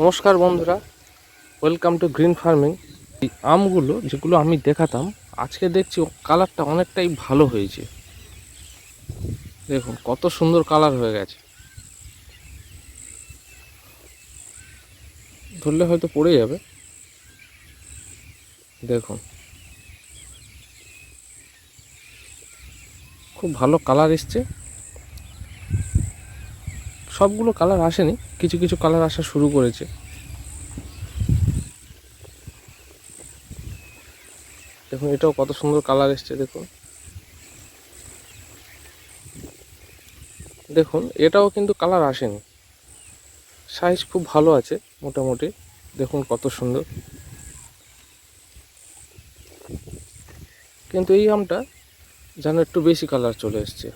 নমস্কার বন্ধুরা, welcome to green farming. এই আমগুলো যেগুলো আমি দেখাতাম, আজকে দেখছি কালারটা অনেকটাই ভালো হয়েছে। দেখুন কত সুন্দর কালার হয়ে গেছে। ধরলে হয়তো পড়ে যাবে। দেখুন খুব ভালো কালার এসছে। সবগুলো কালার আসেনি, কিছু কিছু কালার আসা শুরু করেছে। দেখুন এটাও কত সুন্দর কালার এসছে। দেখুন দেখুন এটাও কিন্তু কালার আসেনি, সাইজ খুব ভালো আছে মোটামুটি। দেখুন কত সুন্দর। কিন্তু এই আমটা যেন একটু বেশি কালার চলে এসছে।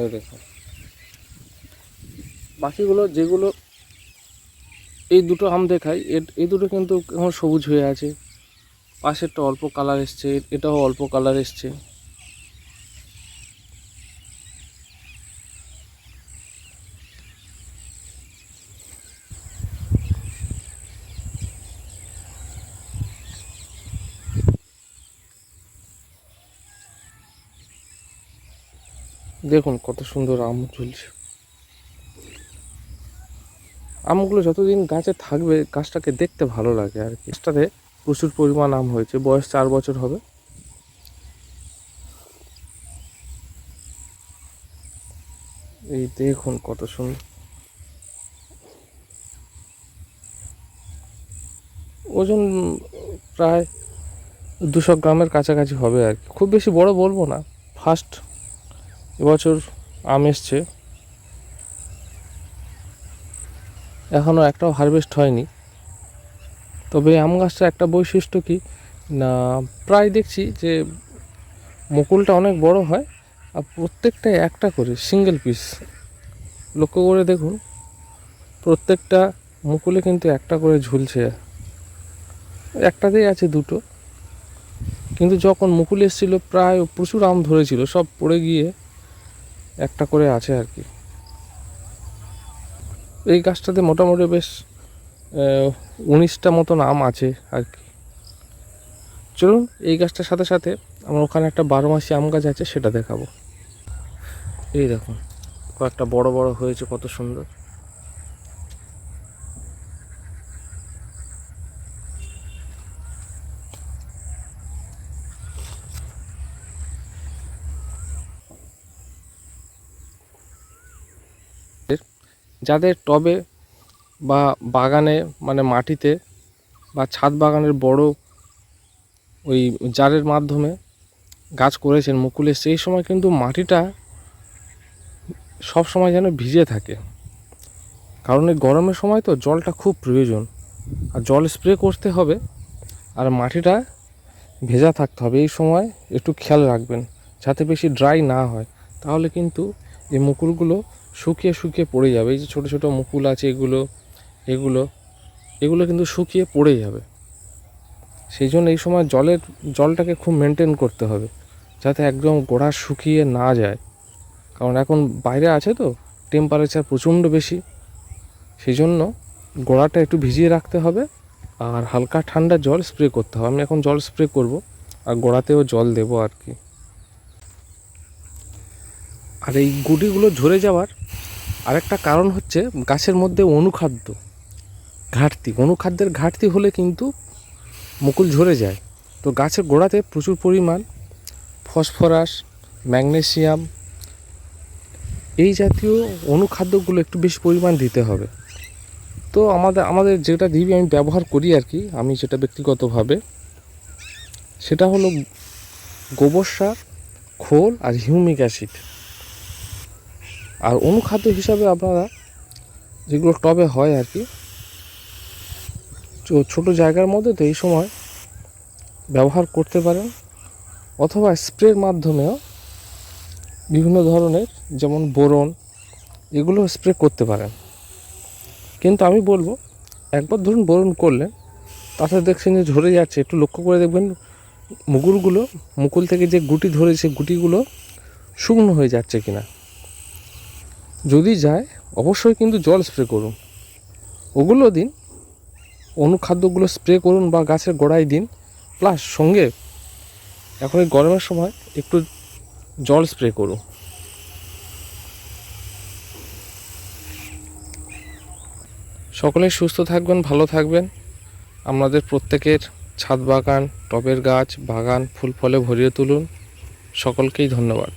এই দেখুন বাকিগুলো যেগুলো এই দুটো আম দেখাই, এই দুটো কিন্তু এখন সবুজ হয়ে আছে। পাশেরটা অল্প কালার এসছে, এটাও অল্প কালার এসছে। দেখুন কত সুন্দর আম ঝুলছে। আমগুলো যতদিন গাছে থাকবে গাছটাকে দেখতে ভালো লাগে আর কি। গাছটাতে প্রচুর পরিমাণ আম হয়েছে, বয়স 4 বছর হবে। এই দেখুন কত সুন্দর। ওজন প্রায় 200 গ্রামের কাছাকাছি হবে আর কি। খুব বেশি বড় বলবো না, ফার্স্ট এবছর আম এসছে, এখনও একটাও হারভেস্ট হয়নি। তবে আম গাছটার একটা বৈশিষ্ট্য কি না, প্রায় দেখছি যে মুকুলটা অনেক বড় হয় আর প্রত্যেকটাই একটা করে সিঙ্গেল পিস। লক্ষ্য করে দেখুন প্রত্যেকটা মুকুলে কিন্তু একটা করে ঝুলছে। একটাতেই আছে দুটো, কিন্তু যখন মুকুল এসেছিল প্রায় প্রচুর আম ধরেছিল, সব পড়ে গিয়ে একটা করে আছে আর কি। এই গাছটাতে মোটামুটি বেশ 19টা মতন আম আছে আর কি। চলুন এই গাছটার সাথে সাথে আমার ওখানে একটা 12 মাসি আম গাছ আছে, সেটা দেখাবো। এই দেখুন কয়েকটা বড় বড় হয়েছে, কত সুন্দর। যাদের টবে বা বাগানে মানে মাটিতে বা ছাদ বাগানের বড় ওই জারের মাধ্যমে গাছ করেছেন মুকুলে, সেই সময় কিন্তু মাটিটা সব সময় যেন ভিজে থাকে। কারণ এই গরমের সময় তো জলটা খুব প্রয়োজন, আর জল স্প্রে করতে হবে, আর মাটিটা ভেজা থাকতে হবে। এই সময় একটু খেয়াল রাখবেন যাতে বেশি ড্রাই না হয়, তাহলে কিন্তু এই মুকুলগুলো শুকিয়ে শুকিয়ে পড়ে যাবে। এই যে ছোটো ছোটো মুকুল আছে এগুলো এগুলো এগুলো কিন্তু শুকিয়ে পড়ে যাবে। সেই জন্য এই সময় জলটাকে খুব মেনটেন করতে হবে যাতে একদম গোড়া শুকিয়ে না যায়। কারণ এখন বাইরে আছে তো, টেম্পারেচার প্রচণ্ড বেশি, সেই জন্য গোড়াটা একটু ভিজিয়ে রাখতে হবে আর হালকা ঠান্ডা জল স্প্রে করতে হবে। আমি এখন জল স্প্রে করব আর গোড়াতেও জল দেবো আর কি। আর এই গুটিগুলো ঝরে যাওয়ার আরেকটা কারণ হচ্ছে গাছের মধ্যে অনুখাদ্যের ঘাটতি হলে কিন্তু মুকুল ঝরে যায়। তো গাছের গোড়াতে প্রচুর পরিমাণ ফসফরাস, ম্যাগনেসিয়াম এই জাতীয় অনুখাদ্যগুলো একটু বেশি পরিমাণ দিতে হবে। তো আমাদের যেটা দিবি আমি ব্যবহার করি আর কি, আমি যেটা ব্যক্তিগতভাবে, সেটা হলো গোবর সার, খোল আর হিউমিক অ্যাসিড। আর অনুখাদ্য হিসাবে আপনারা যেগুলো টবে হয় আর কি, ছোটো জায়গার মধ্যে তো এই সময় ব্যবহার করতে পারেন, অথবা স্প্রের মাধ্যমেও বিভিন্ন ধরনের যেমন বোরন এগুলো স্প্রে করতে পারেন। কিন্তু আমি বলবো একবার ধরুন বোরন করলেন, তাতে দেখছেন যে ঝরে যাচ্ছে, একটু লক্ষ্য করে দেখবেন মুকুল থেকে যে গুটি ধরেছে গুটিগুলো শুকনো হয়ে যাচ্ছে কিনা। যদি যায় অবশ্যই কিন্তু জল স্প্রে করুন, ওগুলো দিন, অনুখাদ্যগুলো স্প্রে করুন বা গাছের গোড়ায় দিন, প্লাস সঙ্গে এখন এই গরমের সময় একটু জল স্প্রে করুন। সকলেই সুস্থ থাকবেন, ভালো থাকবেন। আপনাদের প্রত্যেকের ছাদ বাগান, টবের গাছ, বাগান ফুল ফলে ভরিয়ে তুলুন। সকলকেই ধন্যবাদ।